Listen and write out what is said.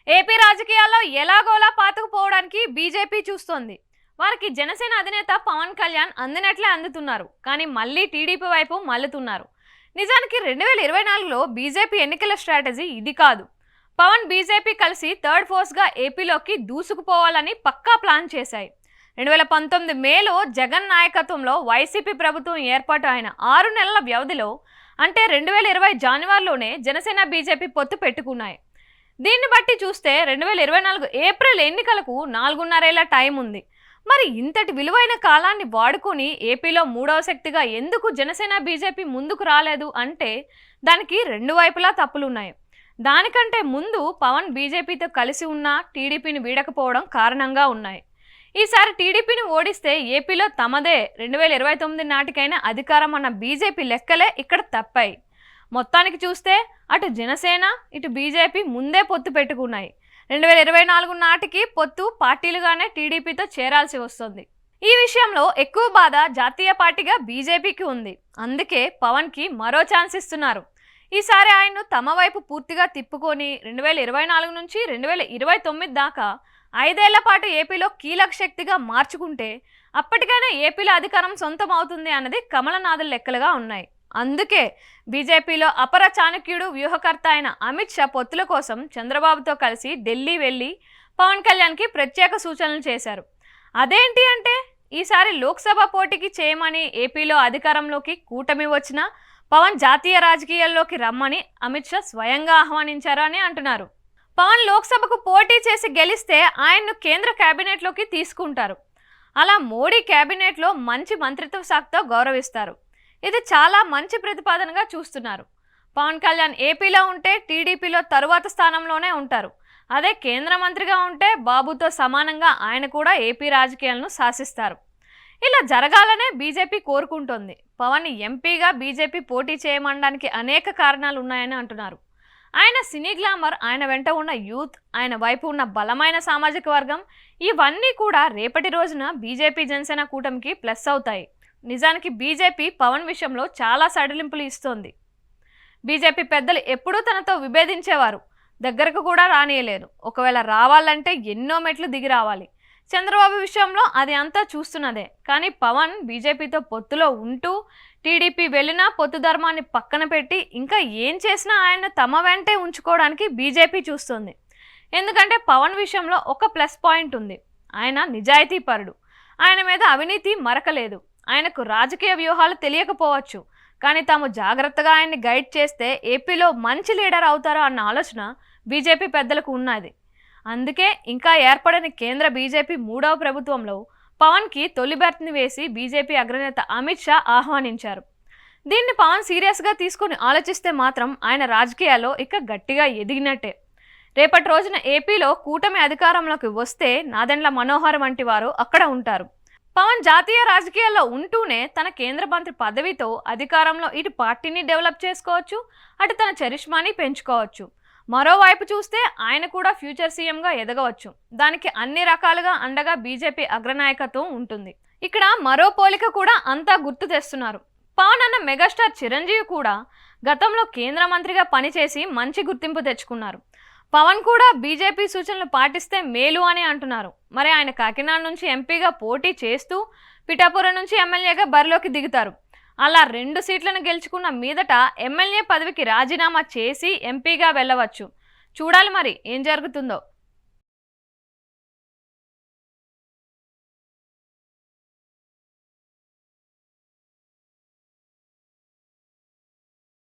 AP రాజకీయాల్లో ఎలాగోలా పాతుకుపోవడానికి BJP చూస్తోంది. వారికి జనసేన అధినేత పవన్ కళ్యాణ్ అందినట్లే అందుతున్నారు. కానీ మళ్ళీ టీడీపీ వైపు మల్లుతున్నారు. నిజానికి 2024లో బీజేపీ ఎన్నికల స్ట్రాటజీ ఇది కాదు. పవన్ బీజేపీ కలిసి థర్డ్ ఫోర్స్గా ఏపీలోకి దూసుకుపోవాలని పక్కా ప్లాన్ చేశాయి. 2019 మేలో జగన్ నాయకత్వంలో వైసీపీ ప్రభుత్వం ఏర్పాటు అయిన 6 నెలల వ్యవధిలో, అంటే 2020 జనవరిలోనే జనసేన బీజేపీ పొత్తు పెట్టుకున్నాయి. దీన్ని బట్టి చూస్తే 2024 ఏప్రిల్ ఎన్నికలకు 4.5 ఏళ్ల టైం ఉంది. మరి ఇంతటి విలువైన కాలాన్ని వాడుకొని ఏపీలో మూడవ శక్తిగా ఎందుకు జనసేన బీజేపీ ముందుకు రాలేదు అంటే దానికి రెండు వైపులా తప్పులున్నాయి. దానికంటే ముందు పవన్ బీజేపీతో కలిసి ఉన్న టీడీపీని వీడకపోవడం కారణంగా ఉన్నాయి. ఈసారి టీడీపీని ఓడిస్తే ఏపీలో తమదే 2029 నాటికైనా అధికారం అన్న బీజేపీ లెక్కలే ఇక్కడ తప్పాయి. మొత్తానికి చూస్తే అటు జనసేన ఇటు బీజేపీ ముందే పొత్తు పెట్టుకున్నాయి. 2024 నాటికి పొత్తు పార్టీలుగానే టీడీపీతో చేరాల్సి వస్తుంది. ఈ విషయంలో ఎక్కువ బాధ జాతీయ పార్టీగా బీజేపీకి ఉంది. అందుకే పవన్కి మరో ఛాన్స్ ఇస్తున్నారు. ఈసారి ఆయన్ను తమ వైపు పూర్తిగా తిప్పుకొని 2024 నుంచి 2029 దాకా 5 ఏళ్ల పాటు ఏపీలో కీలక శక్తిగా మార్చుకుంటే అప్పటికైనా ఏపీలో అధికారం సొంతం అవుతుంది అన్నది కమలనాథుల లెక్కలుగా ఉన్నాయి. అందుకే బీజేపీలో అపర చాణక్యుడు వ్యూహకర్త అయిన అమిత్ షా పొత్తుల కోసం చంద్రబాబుతో కలిసి ఢిల్లీ వెళ్లి పవన్ కళ్యాణ్కి ప్రత్యేక సూచనలు చేశారు. అదేంటి అంటే ఈసారి లోక్సభ పోటీకి చేయమని, ఏపీలో అధికారంలోకి కూటమి వచ్చినా పవన్ జాతీయ రాజకీయాల్లోకి రమ్మని అమిత్ షా స్వయంగా ఆహ్వానించారు అని అంటున్నారు. పవన్ లోక్సభకు పోటీ చేసి గెలిస్తే ఆయన్ను కేంద్ర కేబినెట్లోకి తీసుకుంటారు. అలా మోడీ కేబినెట్లో మంచి మంత్రిత్వ శాఖతో గౌరవిస్తారు. ఇది చాలా మంచి ప్రతిపాదనగా చూస్తున్నారు. పవన్ కళ్యాణ్ ఏపీలో ఉంటే టీడీపీలో తరువాత స్థానంలోనే ఉంటారు. అదే కేంద్ర మంత్రిగా ఉంటే బాబుతో సమానంగా ఆయన కూడా ఏపీ రాజకీయాలను శాసిస్తారు. ఇలా జరగాలనే బీజేపీ కోరుకుంటోంది. పవన్ ఎంపీగా బీజేపీ పోటీ చేయమనడానికి అనేక కారణాలు ఉన్నాయని అంటున్నారు. ఆయన సినీ గ్లామర్, ఆయన వెంట ఉన్న యూత్, ఆయన వైపు ఉన్న బలమైన సామాజిక వర్గం, ఇవన్నీ కూడా రేపటి రోజున బీజేపీ జనసేన కూటమికి ప్లస్ అవుతాయి. నిజానికి బీజేపీ పవన్ విషయంలో చాలా సడలింపులు ఇస్తోంది. బీజేపీ పెద్దలు ఎప్పుడూ తనతో విభేదించేవారు, దగ్గరకు కూడా రానియలేదు. ఒకవేళ రావాలంటే ఎన్నో మెట్లు దిగి రావాలి. చంద్రబాబు విషయంలో అది అంతా చూస్తున్నదే. కానీ పవన్ బీజేపీతో పొత్తులో ఉంటూ టీడీపీ వెళ్ళినా పొత్తు ధర్మాన్ని పక్కన పెట్టి ఇంకా ఏం చేసినా ఆయన తమ వెంటే ఉంచుకోవడానికి బీజేపీ చూస్తుంది. ఎందుకంటే పవన్ విషయంలో ఒక ప్లస్ పాయింట్ ఉంది. ఆయన నిజాయితీపరుడు. ఆయన మీద అవినీతి మరకలేదు. ఆయనకు రాజకీయ వ్యూహాలు తెలియకపోవచ్చు, కానీ తాము జాగ్రత్తగా ఆయన్ని గైడ్ చేస్తే ఏపీలో మంచి లీడర్ అవుతారో అన్న ఆలోచన బీజేపీ పెద్దలకు ఉన్నది. అందుకే ఇంకా ఏర్పడని కేంద్ర బీజేపీ మూడవ ప్రభుత్వంలో పవన్కి తొలి బెర్త్ని వేసి బీజేపీ అగ్రనేత అమిత్ షా ఆహ్వానించారు. దీన్ని పవన్ సీరియస్గా తీసుకుని ఆలోచిస్తే మాత్రం ఆయన రాజకీయాల్లో ఇక గట్టిగా ఎదిగినట్టే. రేపటి రోజున ఏపీలో కూటమి అధికారంలోకి వస్తే నాదెండ్ల మనోహర్ వంటి వారు అక్కడ ఉంటారు. పవన్ జాతీయ రాజకీయాల్లో ఉంటూనే తన కేంద్ర మంత్రి పదవితో అధికారంలో ఇటు పార్టీని డెవలప్ చేసుకోవచ్చు, అటు తన చరిష్మాని పెంచుకోవచ్చు. మరోవైపు చూస్తే ఆయన కూడా ఫ్యూచర్ సీఎంగా ఎదగవచ్చు. దానికి అన్ని రకాలుగా అండగా బీజేపీ అగ్రనాయకత్వం ఉంటుంది. ఇక్కడ మరో పోలిక కూడా అంతా గుర్తు తెస్తున్నారు. పవన్ అన్న మెగాస్టార్ చిరంజీవి కూడా గతంలో కేంద్ర మంత్రిగా పనిచేసి మంచి గుర్తింపు తెచ్చుకున్నారు. పవన్ కూడా బీజేపీ సూచనలు పాటిస్తే మేలు అని అంటున్నారు. మరి ఆయన కాకినాడ నుంచి ఎంపీగా పోటీ చేస్తూ పిఠాపురం నుంచి ఎమ్మెల్యేగా బరిలోకి దిగుతారు. అలా 2 సీట్లను గెలుచుకున్న మీదట ఎమ్మెల్యే పదవికి రాజీనామా చేసి ఎంపీగా వెళ్ళవచ్చు. చూడాలి మరి ఏం జరుగుతుందో.